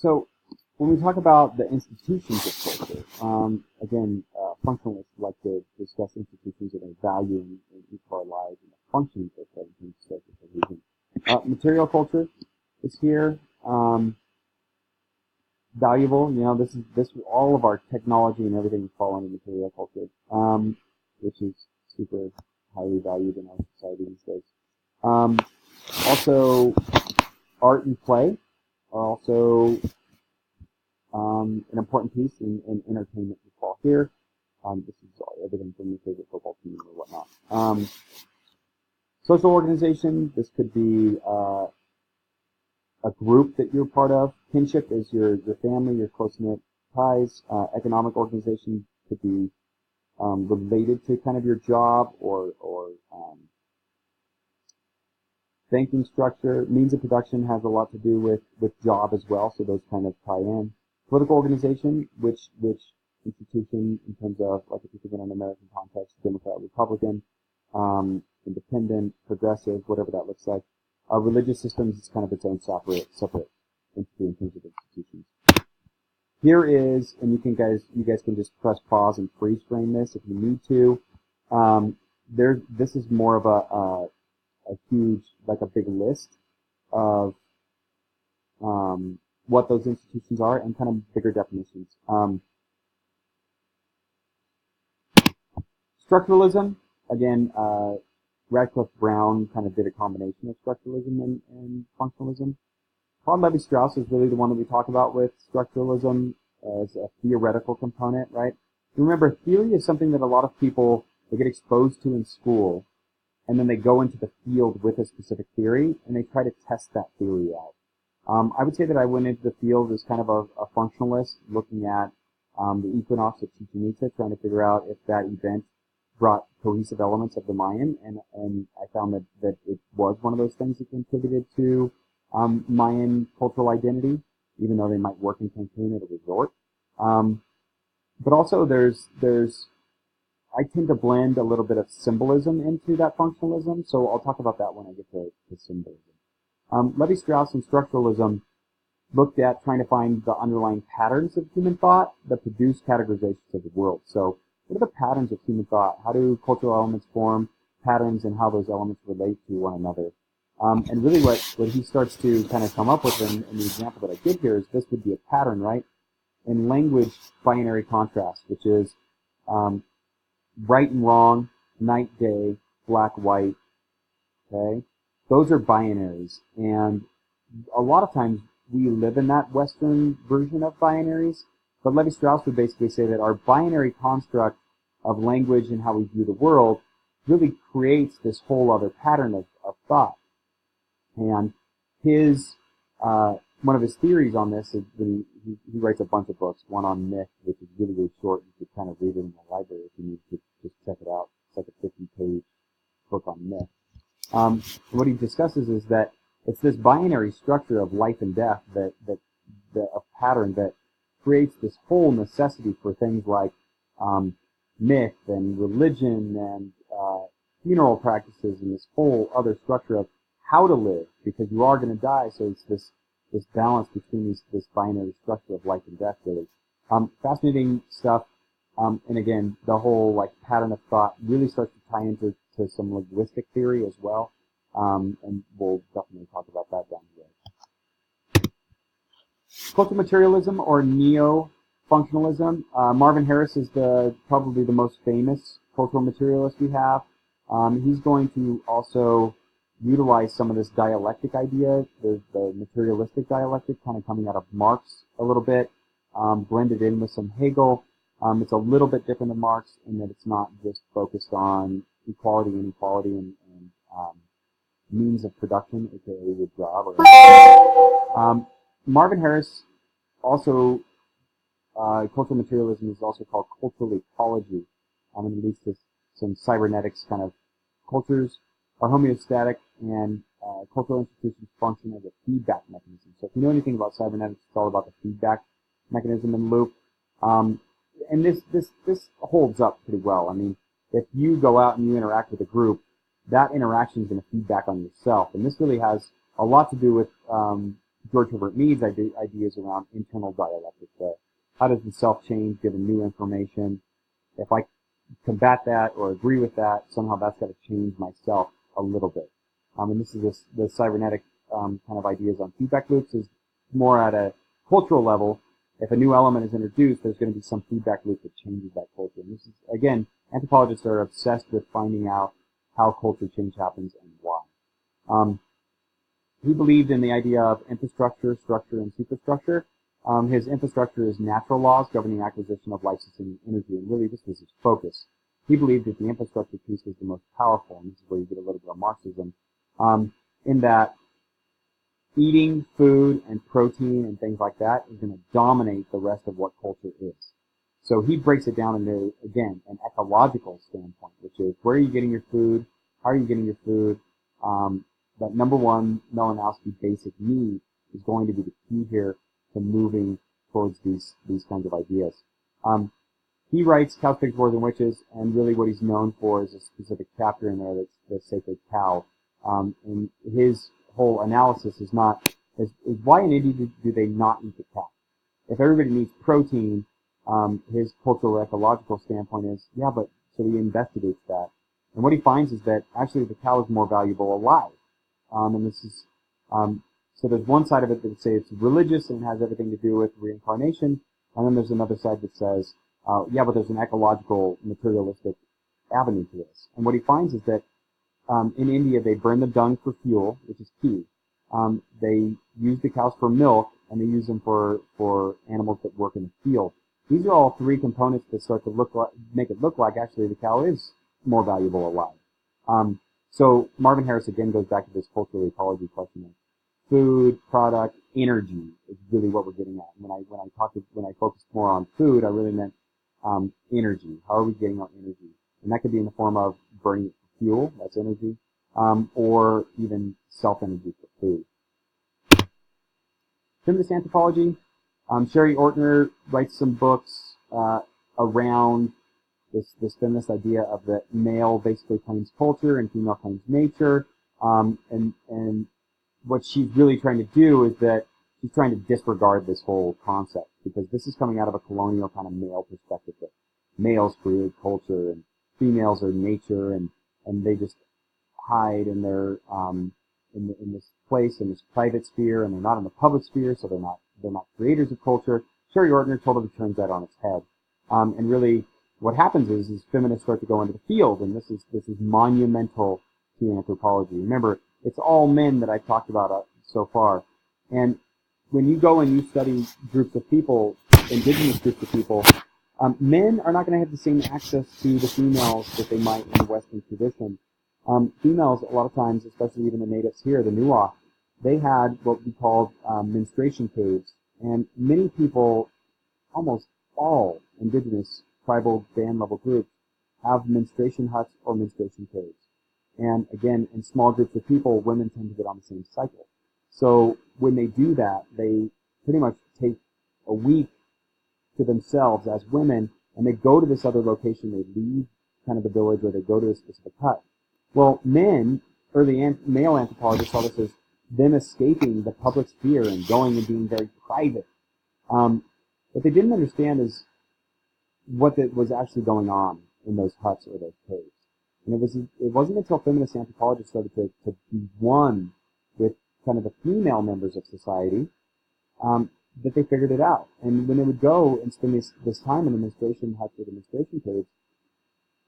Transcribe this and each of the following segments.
So when we talk about the institutions of culture, again, functionalists like to discuss institutions that are value in each of our lives and the functions of everything social cohesion. Material culture is here. Valuable, this all of our technology and everything fall under material culture, which is super highly valued in our society these days. Also, art and play are also an important piece in entertainment as well here. This is everything from your favorite football team or whatnot. Social organization, this could be a group that you're part of. Kinship is your family, your close-knit ties. Economic organization could be related to kind of your job or banking structure. Means of production has a lot to do with job as well, so those kind of tie in. Political organization, which institution in terms of, like if you think in an American context, Democrat, Republican, independent, progressive, whatever that looks like. Religious systems is kind of its own separate entity in terms of institutions. Here is, and you guys can just press pause and freeze frame this if you need to. This is more of a huge, like a big list of what those institutions are and kind of bigger definitions. Structuralism, again, Radcliffe Brown kind of did a combination of structuralism and functionalism. Claude Lévi-Strauss is really the one that we talk about with structuralism as a theoretical component, right? Remember, theory is something that a lot of people, they get exposed to in school, and then they go into the field with a specific theory, and they try to test that theory out. I would say that I went into the field as kind of a functionalist, looking at the equinox of Chichen Itza, trying to figure out if that event brought cohesive elements of the Mayan, and I found that it was one of those things that contributed to Mayan cultural identity, even though they might work in Cancun at a resort. But also there's I tend to blend a little bit of symbolism into that functionalism, so I'll talk about that when I get to symbolism. Lévi-Strauss and structuralism looked at trying to find the underlying patterns of human thought that produce categorizations of the world. So what are the patterns of human thought? How do cultural elements form patterns and how those elements relate to one another? And really what he starts to kind of come up with in the example that I give here is this would be a pattern, right? In language, binary contrast, which is right and wrong, night, day, black, white, okay? Those are binaries. And a lot of times we live in that Western version of binaries, but Lévi-Strauss would basically say that our binary construct of language and how we view the world really creates this whole other pattern of thought. And his one of his theories on this is that he writes a bunch of books, one on myth, which is really, really short. You could kind of read it in the library if you need to just check it out. It's like a 50-page book on myth. What he discusses is that it's this binary structure of life and death that a pattern that creates this whole necessity for things like myth and religion and funeral practices and this whole other structure of how to live, because you are going to die, so it's this balance between this binary structure of life and death, really. Fascinating stuff, and again, the whole like pattern of thought really starts to tie into some linguistic theory as well, and we'll definitely talk about that down the road. Cultural materialism or Neofunctionalism. Marvin Harris is probably the most famous cultural materialist we have. He's going to also utilize some of this dialectic idea, the materialistic dialectic, kind of coming out of Marx a little bit, blended in with some Hegel. It's a little bit different than Marx in that it's not just focused on equality, inequality, and means of production, aka the job. Marvin Harris also, cultural materialism is also called cultural ecology, and it leads to some cybernetics kind of cultures are homeostatic, and cultural institutions function as a feedback mechanism. So if you know anything about cybernetics, it's all about the feedback mechanism in the loop. And this holds up pretty well. I mean, if you go out and you interact with a group, that interaction is going to feedback on yourself. And this really has a lot to do with George Herbert Mead's ideas around internal dialectic. How does the self change given new information? If I combat that or agree with that, somehow that's got to change myself a little bit. And this is the cybernetic kind of ideas on feedback loops is more at a cultural level. If a new element is introduced, there's going to be some feedback loop that changes that culture. And this is, again, anthropologists are obsessed with finding out how culture change happens and why. He believed in the idea of infrastructure, structure, and superstructure. His infrastructure is natural laws governing acquisition of life-sustaining energy, and really this was his focus. He believed that the infrastructure piece was the most powerful, and this is where you get a little bit of Marxism, in that eating food and protein and things like that is going to dominate the rest of what culture is. So he breaks it down into, again, an ecological standpoint, which is where are you getting your food, how are you getting your food. That number one Malinowski basic need is going to be the key here to moving towards these kinds of ideas. He writes Cows, Pigs, Wars, and Witches, and really what he's known for is a specific chapter in there that's the sacred cow. And his whole analysis is why in India do they not eat the cow? If everybody needs protein, his cultural ecological standpoint is, yeah, but so he investigates that. And what he finds is that actually the cow is more valuable alive. And this is, so there's one side of it that would say it's religious and it has everything to do with reincarnation. And then there's another side that says, yeah, but there's an ecological, materialistic avenue to this. And what he finds is that in India, they burn the dung for fuel, which is key. They use the cows for milk, and they use them for animals that work in the field. These are all three components that start to make it look like actually the cow is more valuable alive. So Marvin Harris again goes back to this cultural ecology question of food, product, energy is really what we're getting at. When I focused more on food, I really meant energy. How are we getting our energy? And that could be in the form of burning fuel, that's energy, or even self-energy for food. Feminist Anthropology. Sherry Ortner writes some books around this feminist idea of that male basically claims culture and female claims nature. And what she's really trying to do is that she's trying to disregard this whole concept, because this is coming out of a colonial kind of male perspective that males create culture and females are nature, and they just hide in their in this place, in this private sphere, and they're not in the public sphere, so they're not creators of culture. Sherry Ortner totally turns that on its head. And really what happens is feminists start to go into the field, and this is monumental to anthropology. Remember, it's all men that I've talked about so far. And when you go and you study groups of people, indigenous groups of people, men are not going to have the same access to the females that they might in the Western tradition. Females, a lot of times, especially even the natives here, the Nuak, they had what we called menstruation caves. And many people, almost all indigenous tribal band level groups, have menstruation huts or menstruation caves. And again, in small groups of people, women tend to get on the same cycle. So when they do that, they pretty much take a week to themselves as women, and they go to this other location. They leave kind of the village, or they go to a specific hut. Well, men, early male anthropologists saw this as them escaping the public sphere and going and being very private. What they didn't understand is what was actually going on in those huts or those caves. And it wasn't until feminist anthropologists started to be one with kind of the female members of society that they figured it out. And when they would go and spend this time in the menstruation huts or the menstruation caves,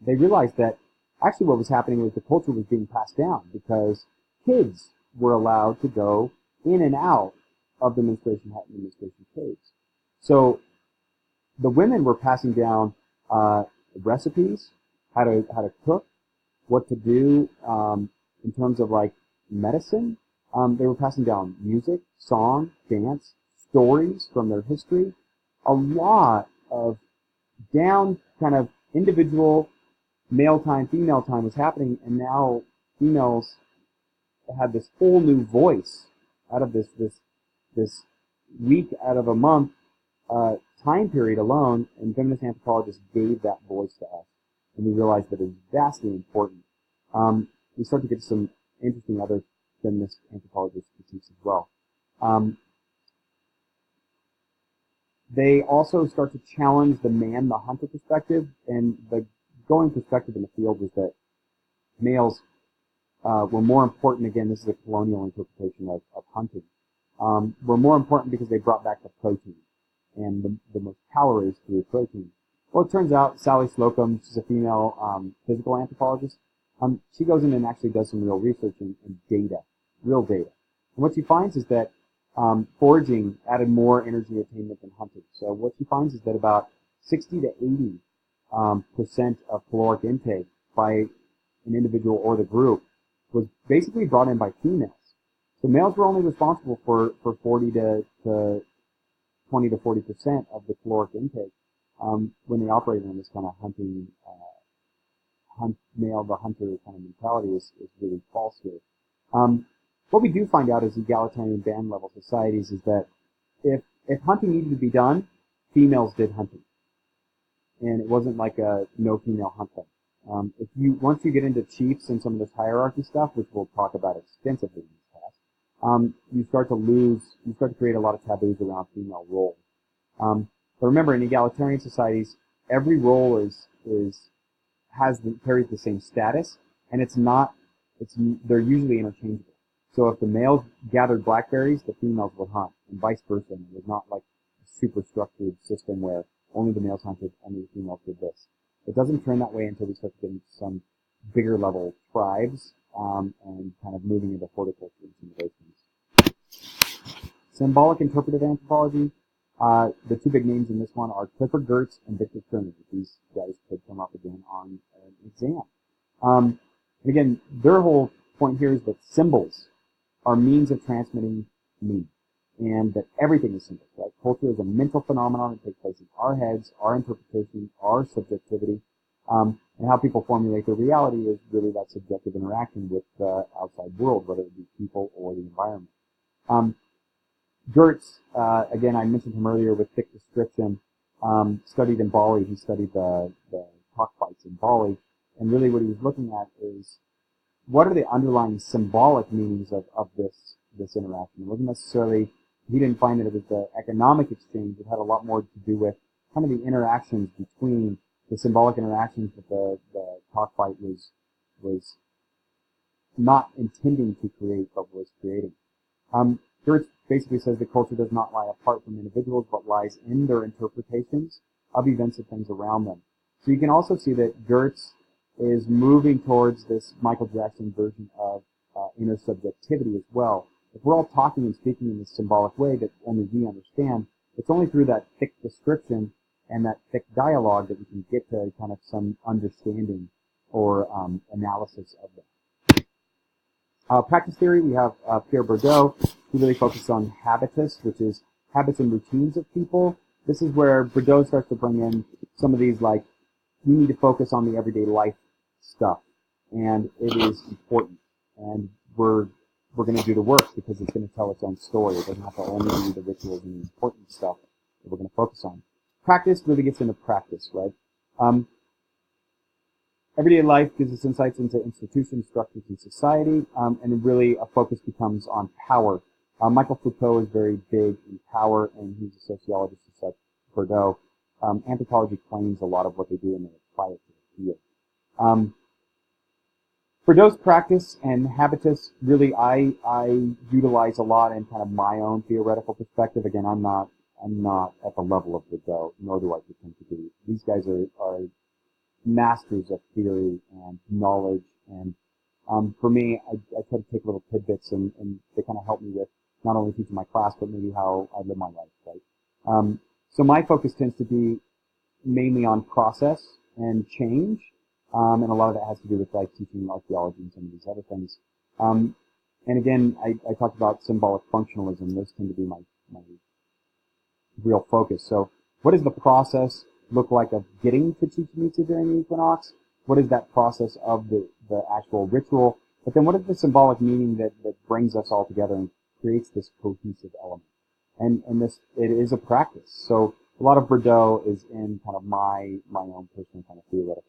they realized that actually what was happening was the culture was being passed down, because kids were allowed to go in and out of the menstruation hut and the menstruation caves. So the women were passing down recipes, how to cook, what to do in terms of like medicine. They were passing down music, song, dance, stories from their history. A lot of down kind of individual male time, female time was happening, and now females had this whole new voice out of this week out of a month time period alone, and feminist anthropologists gave that voice to us, and we realized that it was vastly important. We start to get some interesting other feminist anthropologist critiques as well. They also start to challenge the man, the hunter perspective, and the going perspective in the field was that males were more important. Again, this is a colonial interpretation of hunting. Were more important because they brought back the protein, and the most power is through protein. Well, it turns out Sally Slocum, she's a female physical anthropologist. She goes in and actually does some real research and data, real data. And what she finds is that foraging added more energy attainment than hunting. So what she finds is that about 60 to 80% of caloric intake by an individual or the group was basically brought in by females. So males were only responsible for 40 to 20 to 40% of the caloric intake when they operated on this kind of hunting, male the hunter kind of mentality is really false here. What we do find out as egalitarian band level societies is that if hunting needed to be done, females did hunting, and it wasn't like a no female hunt thing. Once you get into chiefs and some of this hierarchy stuff, which we'll talk about extensively in this class, you start to create a lot of taboos around female roles. But remember, in egalitarian societies, every role carries the same status, and they're usually interchangeable. So if the males gathered blackberries, the females would hunt, and vice versa. And it was not like a super structured system where only the males hunted, only the females did this. It doesn't turn that way until we start to get into some bigger level tribes, and kind of moving into horticulture and some of those things. Symbolic interpretive anthropology. The two big names in this one are Clifford Geertz and Victor Turner. These guys could come up again on an exam. And again, their whole point here is that symbols are means of transmitting meaning, and that everything is symbols, right? Culture is a mental phenomenon that takes place in our heads, our interpretation, our subjectivity, and how people formulate their reality is really that subjective interaction with the outside world, whether it be people or the environment. Geertz, again, I mentioned him earlier with thick description, studied in Bali. He studied the cockfights in Bali, and really what he was looking at is what are the underlying symbolic meanings of this interaction. It wasn't necessarily, he didn't find that it was the economic exchange. It had a lot more to do with kind of the interactions between the symbolic interactions that the cockfight was not intending to create, but was creating. Geertz basically says that culture does not lie apart from individuals, but lies in their interpretations of events and things around them. So you can also see that Geertz is moving towards this Michael Jackson version of inner subjectivity as well. If we're all talking and speaking in this symbolic way that only we understand, it's only through that thick description and that thick dialogue that we can get to kind of some understanding or analysis of them. Practice theory, we have Pierre Bourdieu, who really focuses on habitus, which is habits and routines of people. This is where Bourdieu starts to bring in some of these, like, we need to focus on the everyday life stuff, and it is important, and we're going to do the work because it's going to tell its own story. It doesn't have to only be the rituals and the important stuff that we're going to focus on. Practice really gets into practice, right? Everyday life gives us insights into institutions, structures, and society, and really a focus becomes on power. Michael Foucault is very big in power, and he's a sociologist just like Bourdieu. Anthropology claims a lot of what they do and they apply it to the field. Bourdieu's practice and habitus, really, I utilize a lot in kind of my own theoretical perspective. Again, I'm not at the level of Bourdieu, nor do I pretend to be. These guys are masters of theory and knowledge, and for me, I try to take little tidbits and they kind of help me with not only teaching my class, but maybe how I live my life, right? So my focus tends to be mainly on process and change, and a lot of that has to do with like teaching archaeology and some of these other things. And again, I talked about symbolic functionalism. Those tend to be my real focus. So what does the process look like of getting to Chichen Itza during the equinox? What is that process of the actual ritual? But then what is the symbolic meaning that brings us all together and creates this cohesive element? And this, it is a practice. So a lot of Bourdieu is in kind of my own personal kind of theoretical